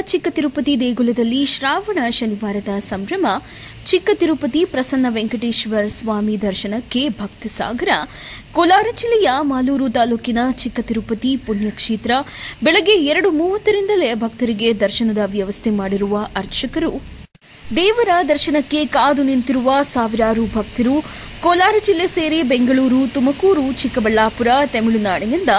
ಚಿಕ್ಕ ತಿರುಪತಿ ದೇಗುಲದಲ್ಲಿ ಶ್ರಾವಣ ಶನಿವಾರದ ಸಂಭ್ರಮ. ಚಿಕ್ಕ ತಿರುಪತಿ ಪ್ರಸನ್ನ ವೆಂಕಟೇಶ್ವರ ಸ್ವಾಮಿ ದರ್ಶನಕ್ಕೆ ಭಕ್ತ ಸಾಗರ. ಕೋಲಾರ ಜಿಲ್ಲೆಯ ಮಾಲೂರು ತಾಲೂಕಿನ ಚಿಕ್ಕ ತಿರುಪತಿ ಪುಣ್ಯಕ್ಷೇತ್ರ ಬೆಳಗ್ಗೆ 2:30ರಿಂದಲೇ ಭಕ್ತರಿಗೆ ದರ್ಶನದ ವ್ಯವಸ್ಥೆ ಮಾಡಿರುವ ಅರ್ಚಕರು ದೇವರ ದರ್ಶನಕ್ಕೆ ಕಾದು ನಿಂತಿರುವ ಸಾವಿರಾರು ಭಕ್ತರು ಕೋಲಾರ ಜಿಲ್ಲೆ ಸೇರಿ ಬೆಂಗಳೂರು, ತುಮಕೂರು, ಚಿಕ್ಕಬಳ್ಳಾಪುರ, ತಮಿಳುನಾಡಿನಿಂದ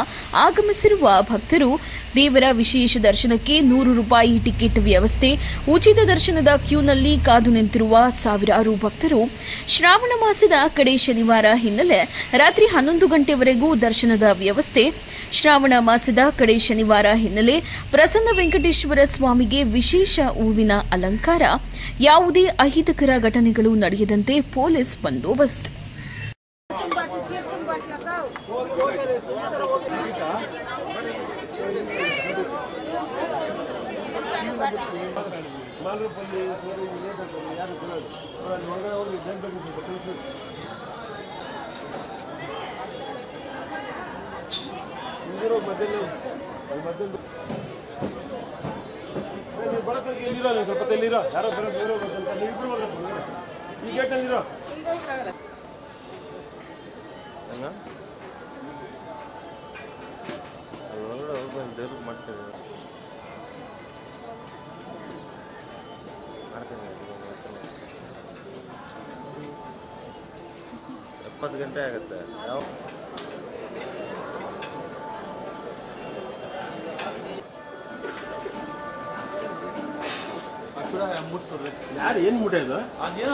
ಆಗಮಿಸಿರುವ ಭಕ್ತರು ದೇವರ ವಿಶೇಷ ದರ್ಶನಕ್ಕೆ ₹100 ಟಿಕೆಟ್ ವ್ಯವಸ್ಥೆ, ಉಚಿತ ದರ್ಶನದ ಕ್ಯೂನಲ್ಲಿ ಕಾದು ನಿಂತಿರುವ ಸಾವಿರಾರು ಭಕ್ತರು ಶ್ರಾವಣ ಮಾಸದ ಕಡೆ ಶನಿವಾರ ಹಿನ್ನೆಲೆ ರಾತ್ರಿ 11 ಗಂಟೆವರೆಗೂ ದರ್ಶನದ ವ್ಯವಸ್ಥೆ. ಶ್ರಾವಣ ಮಾಸದ ಕಡೆ ಶನಿವಾರ ಹಿನ್ನೆಲೆ ಪ್ರಸನ್ನ ವೆಂಕಟೇಶ್ವರ ಸ್ವಾಮಿಗೆ ವಿಶೇಷ ಹೂವಿನ ಅಲಂಕಾರ. ಯಾವುದೇ ಅಹಿತಕರ ಘಟನೆಗಳು ನಡೆಯದಂತೆ ಪೊಲೀಸ್ ಬಂದೋಬಸ್ತ್. ಎಪ್ಪತ್ತು ಗಂಟೆ ಆಗುತ್ತೆ. ಯಾರು ಏನು ಮುಟ್ಟೋದು ಅದೇನೋ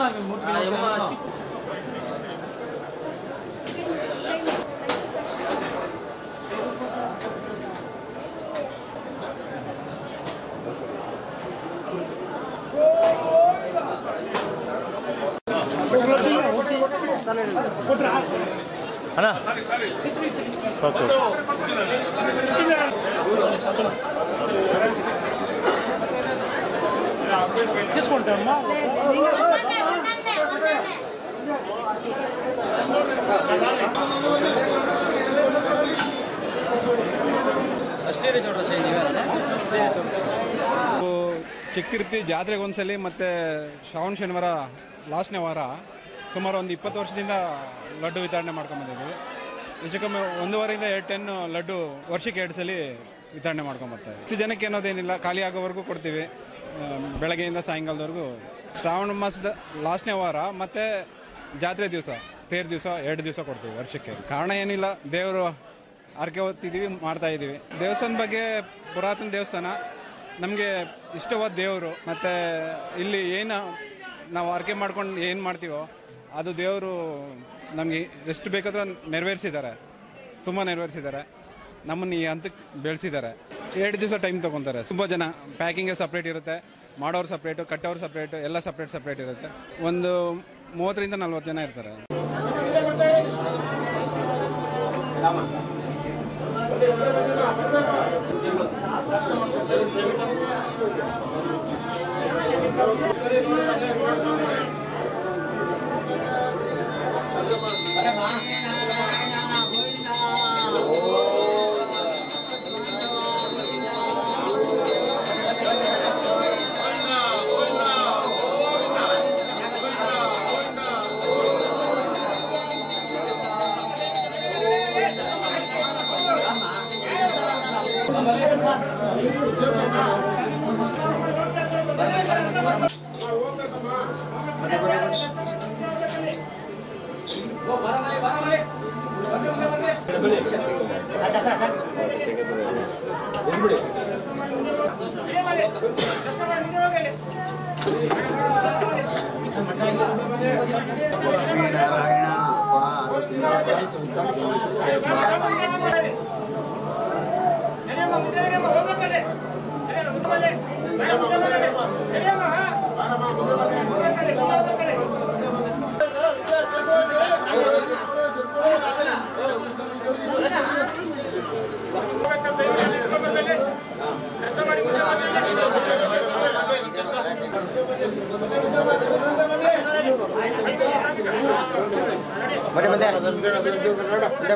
ಅಣ್ಣ తీసుకుంటామా ಚಿಕ್ಕ ತಿರುಪತಿ ಜಾತ್ರೆಗೆ ಒಂದ್ಸಲಿ ಮತ್ತು ಶ್ರಾವಣ ಶನಿವಾರ ಲಾಸ್ಟ್ನೇ ವಾರ ಸುಮಾರು ಒಂದು 20 ವರ್ಷದಿಂದ ಲಡ್ಡು ವಿತರಣೆ ಮಾಡ್ಕೊಂಬಂದಿದ್ವಿ. ಹೆಚ್ಚು ಕಮ್ಮಿ 1 ವಾರದಿಂದ 2 ಟನ್ ಲಡ್ಡು ವರ್ಷಕ್ಕೆ 2 ಸಲ ವಿತರಣೆ ಮಾಡ್ಕೊಂಬರ್ತಾರೆ. ಹೆಚ್ಚು ಜನಕ್ಕೆ ಅನ್ನೋದೇನಿಲ್ಲ, ಖಾಲಿ ಆಗೋವರೆಗೂ ಕೊಡ್ತೀವಿ. ಬೆಳಗ್ಗೆಯಿಂದ ಸಾಯಂಕಾಲದವರೆಗೂ ಶ್ರಾವಣ ಮಾಸದ ಲಾಸ್ಟ್ನೇ ವಾರ ಮತ್ತು ಜಾತ್ರೆ ದಿವಸ, ತೇರು ದಿವಸ 2 ದಿವಸ ಕೊಡ್ತೀವಿ ವರ್ಷಕ್ಕೆ. ಕಾರಣ ಏನಿಲ್ಲ, ದೇವರು ಆರ್ಕೆ ಹೊತ್ತಿದ್ದೀವಿ, ಮಾಡ್ತಾಯಿದ್ದೀವಿ. ದೇವಸ್ಥಾನದ ಬಗ್ಗೆ ಪುರಾತನ ದೇವಸ್ಥಾನ, ನಮಗೆ ಇಷ್ಟವಾದ ದೇವರು. ಮತ್ತು ಇಲ್ಲಿ ಏನು ನಾವು ಆರ್ಕೆ ಮಾಡ್ಕೊಂಡು ಏನು ಮಾಡ್ತೀವೋ ಅದು ದೇವರು ನಮಗೆ ಎಷ್ಟು ಬೇಕಾದರೂ ನೆರವೇರಿಸಿದ್ದಾರೆ, ತುಂಬ ನೆರವೇರಿಸಿದ್ದಾರೆ. ನಮ್ಮನ್ನು ಈ ಹಂತಕ್ಕೆ ಬೆಳೆಸಿದ್ದಾರೆ. 2 ದಿವಸ ಟೈಮ್ ತೊಗೊತಾರೆ. ತುಂಬ ಜನ ಪ್ಯಾಕಿಂಗೇ ಸಪ್ರೇಟ್ ಇರುತ್ತೆ, ಮಾಡೋರು ಸಪ್ರೇಟು, ಕಟ್ಟೋರು ಸಪ್ರೇಟು, ಎಲ್ಲ ಸಪ್ರೇಟ್ ಇರುತ್ತೆ. ಒಂದು 30ರಿಂದ 40 ಜನ ಇರ್ತಾರೆ.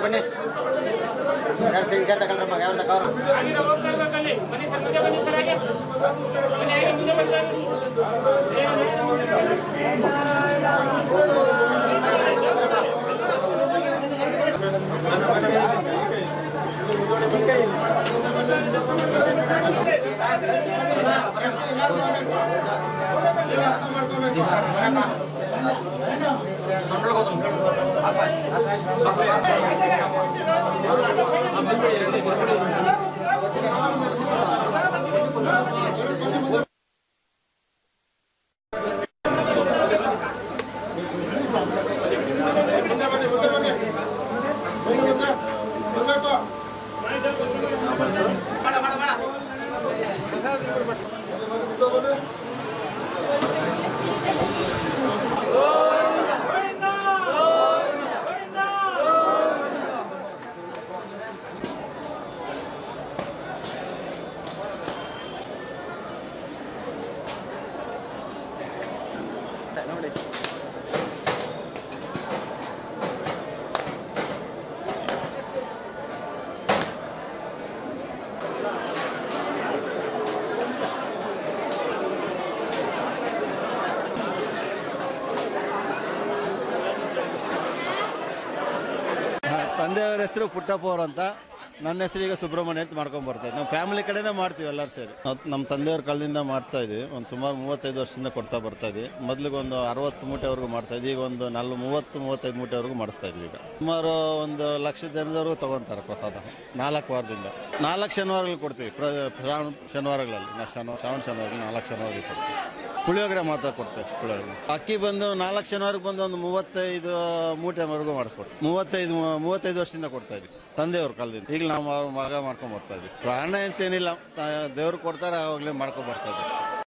ಬನ್ನಿ ತಂದೆಯವರ ಹೆಸರು ಪುಟ್ಟಪ್ಪ ಅವರು ಅಂತ, ನನ್ನ ಹೆಸರು ಈಗ ಸುಬ್ರಹ್ಮಣ್ಯ ಅಂತ ಮಾಡ್ಕೊಂಡು ಬರ್ತಾ ಇದ್ವಿ. ನಮ್ಮ ಫ್ಯಾಮಿಲಿ ಕಡೆನೇ ಮಾಡ್ತೀವಿ ಎಲ್ಲರೂ ಸೇರಿ. ನಮ್ಮ ತಂದೆಯವ್ರ ಕಾಲದಿಂದ ಮಾಡ್ತಾ ಇದ್ವಿ. ಒಂದು ಸುಮಾರು 35 ವರ್ಷದಿಂದ ಕೊಡ್ತಾ ಬರ್ತಾ ಇದ್ವಿ. ಮೊದಲಿಗೆ ಒಂದು 60 ಮೂಟೆವರೆಗೂ ಮಾಡ್ತಾ ಇದ್ವಿ. ಈಗ ಒಂದು 30-35 ಮೂಟೆವರೆಗೂ ಮಾಡಿಸ್ತಾ ಇದ್ವಿ. ಈಗ ಸುಮಾರು 1 ಲಕ್ಷ ಜನದವರೆಗೂ ತೊಗೊತಾರೆ ಪ್ರಸಾದ 4 ವಾರದಿಂದ. 4 ಶನಿವಾರಗಳು ಕೊಡ್ತೀವಿ. ಶನಿವಾರಗಳಲ್ಲಿ ಶ್ರಾವಣ ಶನಿವಾರಗಳು 4 ಶನಿವಾರಗಳು ಕೊಡ್ತೀವಿ. ಪುಳಿಯೋಗರೆ ಮಾತ್ರ ಕೊಡ್ತೇವೆ. ಪುಳಿಯೋಗರೆ ಅಕ್ಕಿ ಬಂದು 4 ಶನಿವಾರಕ್ಕೆ ಬಂದು ಒಂದು 35 ಮೂಟೆವರೆಗೂ ಮಾಡಿಸ್ಕೊಡ್ತೀವಿ. 35 ವರ್ಷದಿಂದ ಕೊಡ್ತಾ ಇದ್ವಿ ತಂದೆಯವ್ರ ಕಾಲದಿಂದ. ಈಗ ನಾವು ಮಗ ಮಾಡ್ಕೊಂಡು ಬರ್ತಾ ಇದ್ವಿ. ಹಣ ಅಂತೇನಿಲ್ಲ, ದೇವ್ರು ಕೊಡ್ತಾರೆ, ಆವಾಗಲೇ ಮಾಡ್ಕೊಂಡು ಬರ್ತಾ ಇದ್ವಿ.